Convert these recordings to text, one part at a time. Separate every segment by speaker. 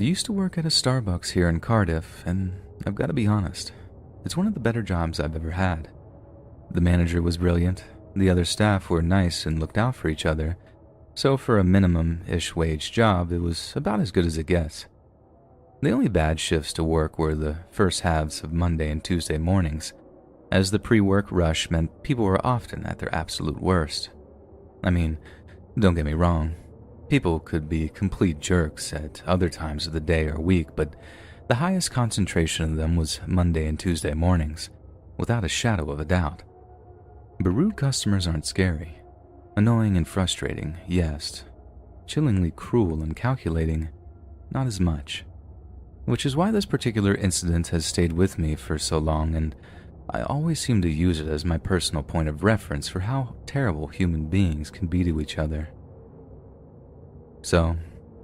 Speaker 1: I used to work at a Starbucks here in Cardiff, and I've got to be honest, it's one of the better jobs I've ever had. The manager was brilliant, the other staff were nice and looked out for each other, so for a minimum-ish wage job, it was about as good as it gets. The only bad shifts to work were the first halves of Monday and Tuesday mornings, as the pre-work rush meant people were often at their absolute worst. I mean, don't get me wrong, people could be complete jerks at other times of the day or week, but the highest concentration of them was Monday and Tuesday mornings, without a shadow of a doubt. But rude customers aren't scary. Annoying and frustrating, yes. Chillingly cruel and calculating, not as much. Which is why this particular incident has stayed with me for so long, and I always seem to use it as my personal point of reference for how terrible human beings can be to each other. So,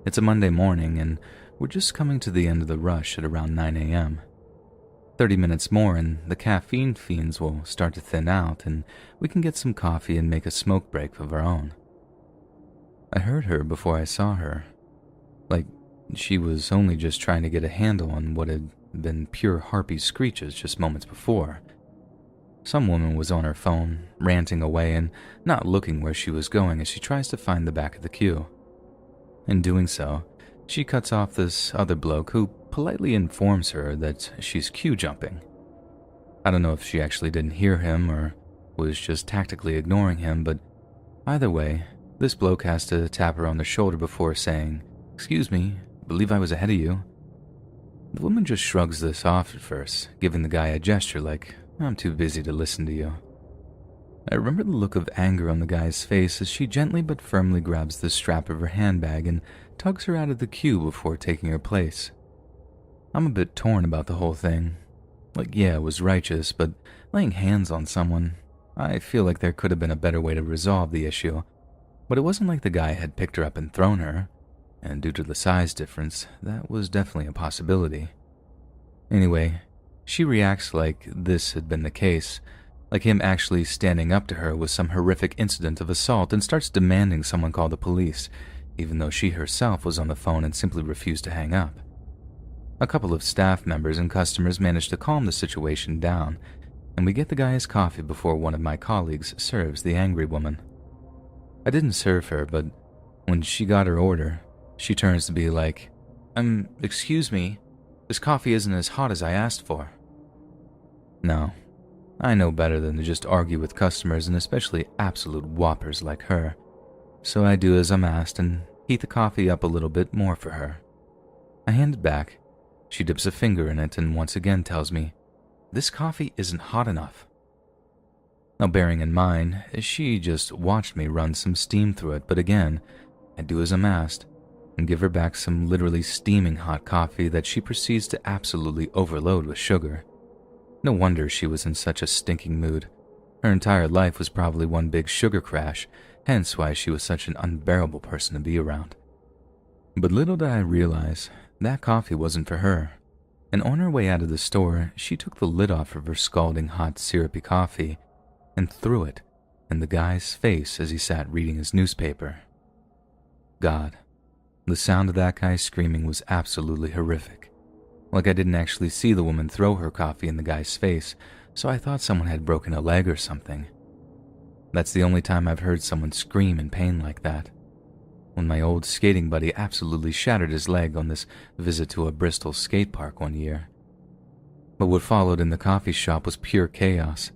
Speaker 1: it's a Monday morning, and we're just coming to the end of the rush at around 9 a.m. 30 minutes more and the caffeine fiends will start to thin out and we can get some coffee and make a smoke break of our own. I heard her before I saw her. Like she was only just trying to get a handle on what had been pure harpy screeches just moments before. Some woman was on her phone, ranting away and not looking where she was going as she tries to find the back of the queue. In doing so, she cuts off this other bloke who politely informs her that she's queue jumping. I don't know if she actually didn't hear him or was just tactically ignoring him, but either way, this bloke has to tap her on the shoulder before saying, "Excuse me, believe I was ahead of you." The woman just shrugs this off at first, giving the guy a gesture like, "I'm too busy to listen to you." I remember the look of anger on the guy's face as she gently but firmly grabs the strap of her handbag and tugs her out of the queue before taking her place. I'm a bit torn about the whole thing. Like, yeah, it was righteous, but laying hands on someone, I feel like there could have been a better way to resolve the issue. But it wasn't like the guy had picked her up and thrown her, and due to the size difference, that was definitely a possibility. Anyway, she reacts like this had been the case, like him actually standing up to her was some horrific incident of assault, and starts demanding someone call the police, even though she herself was on the phone and simply refused to hang up. A couple of staff members and customers managed to calm the situation down, and we get the guy his coffee before one of my colleagues serves the angry woman. I didn't serve her, but when she got her order, she turns to be like, excuse me, this coffee isn't as hot as I asked for." No, I know better than to just argue with customers and especially absolute whoppers like her, so I do as I'm asked and heat the coffee up a little bit more for her. I hand it back. She dips a finger in it and once again tells me, "This coffee isn't hot enough." Now bearing in mind, she just watched me run some steam through it, but again, I do as I'm asked and give her back some literally steaming hot coffee that she proceeds to absolutely overload with sugar. No wonder she was in such a stinking mood. Her entire life was probably one big sugar crash, hence why she was such an unbearable person to be around. But little did I realize, that coffee wasn't for her, and on her way out of the store, she took the lid off of her scalding hot syrupy coffee and threw it in the guy's face as he sat reading his newspaper. God, the sound of that guy screaming was absolutely horrific. Like I didn't actually see the woman throw her coffee in the guy's face, so I thought someone had broken a leg or something. That's the only time I've heard someone scream in pain like that. When my old skating buddy absolutely shattered his leg on this visit to a Bristol skate park one year. But what followed in the coffee shop was pure chaos.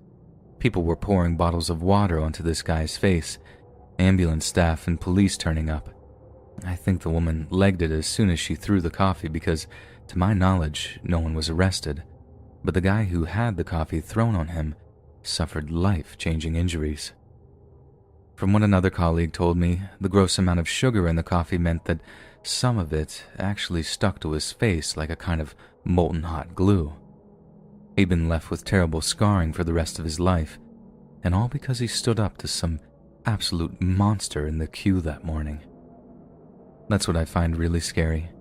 Speaker 1: People were pouring bottles of water onto this guy's face, ambulance staff and police turning up. I think the woman legged it as soon as she threw the coffee because, to my knowledge, no one was arrested, but the guy who had the coffee thrown on him suffered life-changing injuries. From what another colleague told me, the gross amount of sugar in the coffee meant that some of it actually stuck to his face like a kind of molten hot glue. He'd been left with terrible scarring for the rest of his life, and all because he stood up to some absolute monster in the queue that morning. That's what I find really scary,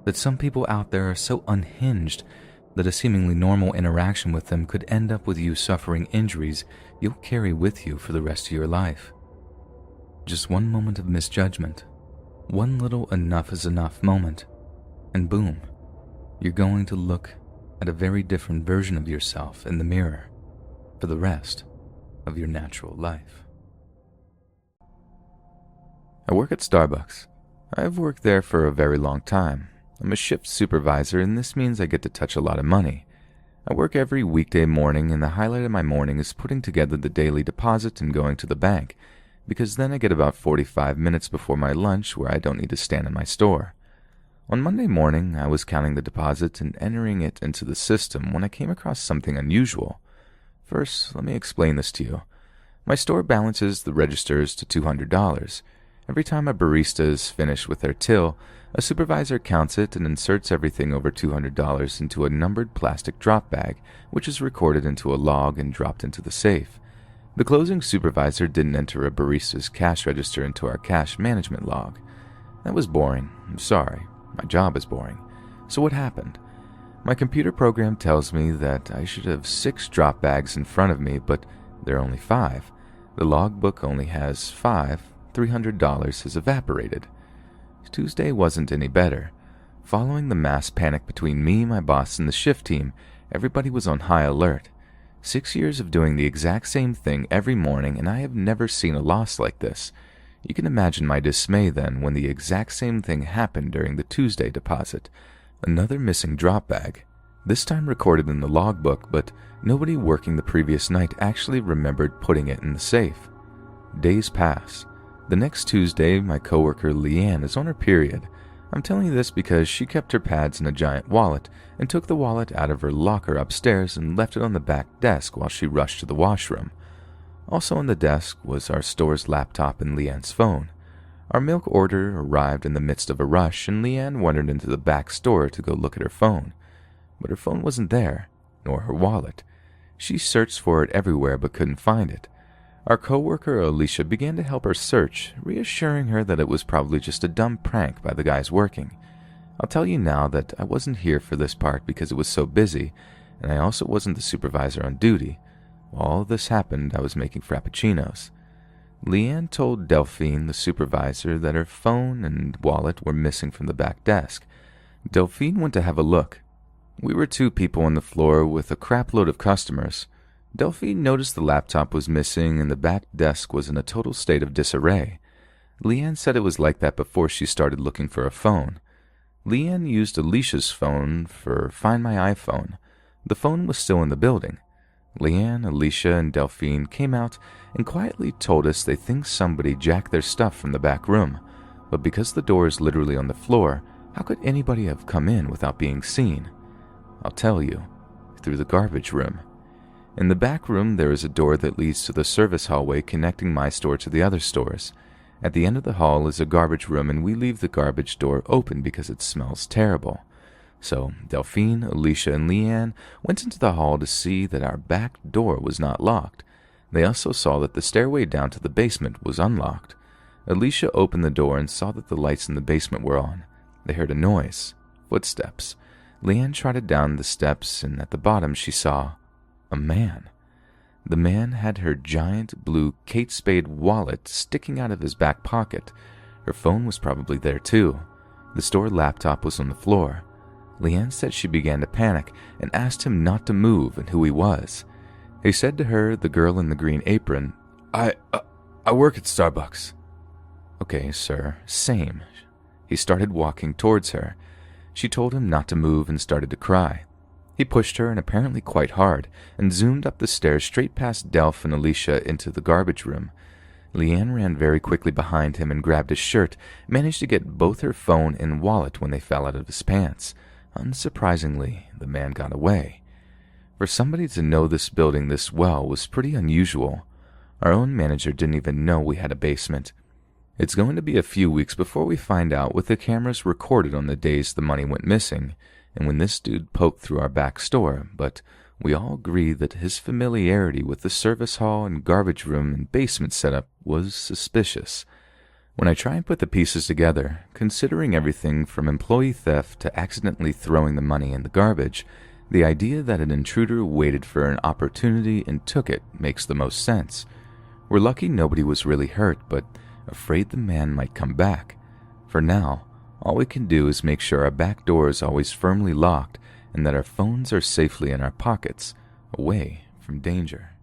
Speaker 1: that some people out there are so unhinged that a seemingly normal interaction with them could end up with you suffering injuries you'll carry with you for the rest of your life. Just one moment of misjudgment, one little enough is enough moment, And boom, you're going to look at a very different version of yourself in the mirror for the rest of your natural life. I work at Starbucks. I've worked there for a very long time. I'm a shift supervisor, and this means I get to touch a lot of money. I work every weekday morning, and the highlight of my morning is putting together the daily deposit and going to the bank, because then I get about 45 minutes before my lunch where I don't need to stand in my store. On Monday morning, I was counting the deposit and entering it into the system when I came across something unusual. First, let me explain this to you. My store balances the registers to $200. Every time a barista is finished with their till, a supervisor counts it and inserts everything over $200 into a numbered plastic drop bag, which is recorded into a log and dropped into the safe. The closing supervisor didn't enter a barista's cash register into our cash management log. That was boring. I'm sorry. My job is boring. So what happened? My computer program tells me that I should have 6 drop bags in front of me, but there are only 5. The logbook only has 5. $300 has evaporated. Tuesday wasn't any better. Following the mass panic between me, my boss, and the shift team, everybody was on high alert. 6 years of doing the exact same thing every morning, and I have never seen a loss like this. You can imagine my dismay then when the exact same thing happened during the Tuesday deposit. Another missing drop bag, this time recorded in the logbook, but nobody working the previous night actually remembered putting it in the safe. Days pass. The next Tuesday, my coworker Leanne is on her period. I'm telling you this because she kept her pads in a giant wallet and took the wallet out of her locker upstairs and left it on the back desk while she rushed to the washroom. Also on the desk was our store's laptop and Leanne's phone. Our milk order arrived in the midst of a rush, and Leanne wandered into the back store to go look at her phone. But her phone wasn't there, nor her wallet. She searched for it everywhere but couldn't find it. Our coworker Alicia began to help her search, reassuring her that it was probably just a dumb prank by the guys working. I'll tell you now that I wasn't here for this part because it was so busy, and I also wasn't the supervisor on duty. While all this happened, I was making frappuccinos. Leanne told Delphine, the supervisor, that her phone and wallet were missing from the back desk. Delphine went to have a look. We were 2 people on the floor with a crapload of customers. Delphine noticed the laptop was missing and the back desk was in a total state of disarray. Leanne said it was like that before she started looking for a phone. Leanne used Alicia's phone for Find My iPhone. The phone was still in the building. Leanne, Alicia, and Delphine came out and quietly told us they think somebody jacked their stuff from the back room, but because the door is literally on the floor, how could anybody have come in without being seen? I'll tell you, through the garbage room. In the back room, there is a door that leads to the service hallway connecting my store to the other stores. At the end of the hall is a garbage room, and we leave the garbage door open because it smells terrible. So Delphine, Alicia, and Leanne went into the hall to see that our back door was not locked. They also saw that the stairway down to the basement was unlocked. Alicia opened the door and saw that the lights in the basement were on. They heard a noise, footsteps. Leanne trotted down the steps, and at the bottom she saw a man. The man had her giant blue Kate Spade wallet sticking out of his back pocket. Her phone was probably there too. The store laptop was on the floor. Leanne said she began to panic and asked him not to move and who he was. He said to her, the girl in the green apron, I work at Starbucks. Okay, sir, same. He started walking towards her. She told him not to move and started to cry. He pushed her, and apparently quite hard, and zoomed up the stairs straight past Delph and Alicia into the garbage room. Leanne ran very quickly behind him and grabbed his shirt, managed to get both her phone and wallet when they fell out of his pants. Unsurprisingly, the man got away. For somebody to know this building this well was pretty unusual. Our own manager didn't even know we had a basement. It's going to be a few weeks before we find out what the cameras recorded on the days the money went missing, and when this dude poked through our back store, but we all agree that his familiarity with the service hall and garbage room and basement setup was suspicious. When I try and put the pieces together, considering everything from employee theft to accidentally throwing the money in the garbage, the idea that an intruder waited for an opportunity and took it makes the most sense. We're lucky nobody was really hurt, but afraid the man might come back. For now, all we can do is make sure our back door is always firmly locked and that our phones are safely in our pockets, away from danger.